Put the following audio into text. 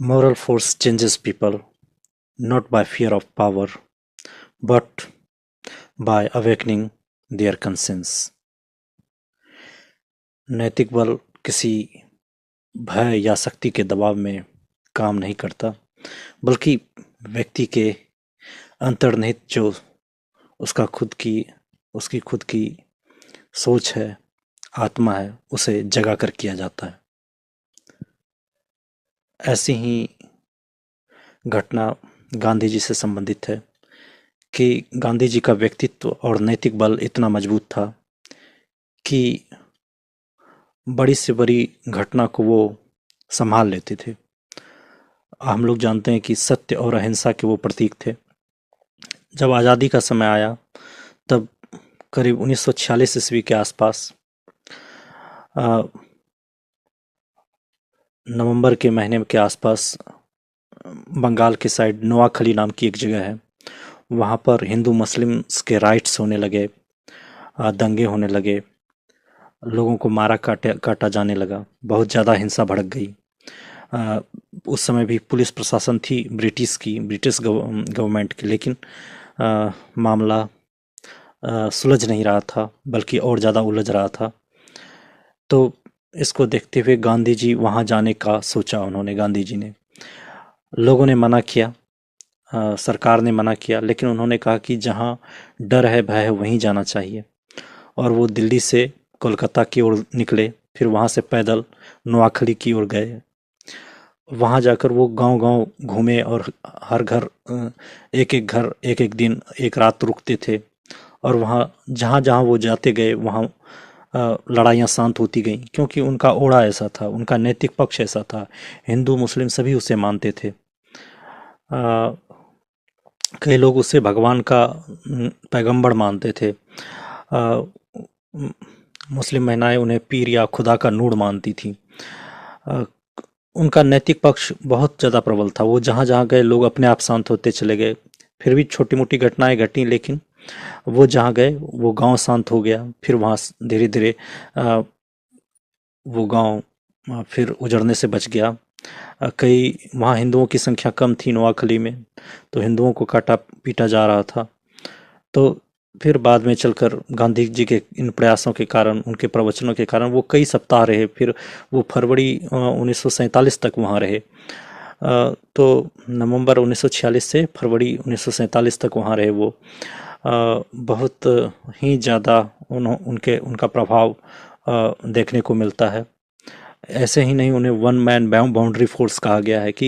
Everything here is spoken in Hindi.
Moral force changes people not by fear of power but by awakening their conscience. नैतिक बल किसी भय या शक्ति के दबाव में काम नहीं करता, बल्कि व्यक्ति के अंतर्निहित जो उसकी खुद की सोच है, आत्मा है, उसे जगा कर किया जाता है। ऐसी ही घटना गांधी जी से संबंधित है कि गांधी जी का व्यक्तित्व और नैतिक बल इतना मजबूत था कि बड़ी से बड़ी घटना को वो संभाल लेते थे। हम लोग जानते हैं कि सत्य और अहिंसा के वो प्रतीक थे। जब आज़ादी का समय आया तब करीब 1946 ईस्वी के आसपास नवंबर के महीने के आसपास बंगाल के साइड नोआखली नाम की एक जगह है, वहाँ पर हिंदू मुस्लिम्स के राइट्स होने लगे, दंगे होने लगे, लोगों को मारा काटा जाने लगा, बहुत ज़्यादा हिंसा भड़क गई। उस समय भी पुलिस प्रशासन थी ब्रिटिश गवर्नमेंट की, लेकिन मामला सुलझ नहीं रहा था, बल्कि और ज़्यादा उलझ रहा था। तो इसको देखते हुए गांधी जी वहाँ जाने का सोचा। गांधी जी ने, लोगों ने मना किया, सरकार ने मना किया, लेकिन उन्होंने कहा कि जहाँ डर है, भय है, वहीं जाना चाहिए। और वो दिल्ली से कोलकाता की ओर निकले, फिर वहाँ से पैदल नोआखली की ओर गए। वहाँ जाकर वो गांव-गांव घूमे और हर घर एक-एक दिन, एक रात रुकते थे। और वहाँ जहाँ-जहाँ वो जाते गए, वहाँ लड़ाइयाँ शांत होती गईं, क्योंकि उनका ओढ़ा ऐसा था, उनका नैतिक पक्ष ऐसा था। हिंदू मुस्लिम सभी उसे मानते थे। कई लोग उसे भगवान का पैगंबर मानते थे। मुस्लिम महिलाएं उन्हें पीर या खुदा का नूर मानती थी। उनका नैतिक पक्ष बहुत ज़्यादा प्रबल था। वो जहाँ जहाँ गए, लोग अपने आप शांत होते चले गए। फिर भी छोटी मोटी घटनाएं घटी, लेकिन वो जहाँ गए वो गांव शांत हो गया। फिर वहाँ धीरे धीरे वो गांव फिर उजड़ने से बच गया। कई वहाँ हिंदुओं की संख्या कम थी नोआखली में, तो हिंदुओं को काटा पीटा जा रहा था। तो फिर बाद में चलकर गांधी जी के इन प्रयासों के कारण, उनके प्रवचनों के कारण वो कई सप्ताह रहे। फिर वो फरवरी 1947 तक वहाँ रहे। तो नवंबर 1946 से फरवरी 1947 तक वहाँ रहे वो। बहुत ही ज़्यादा उनका प्रभाव देखने को मिलता है। ऐसे ही नहीं, उन्हें वन मैन बाउंड्री फोर्स कहा गया है कि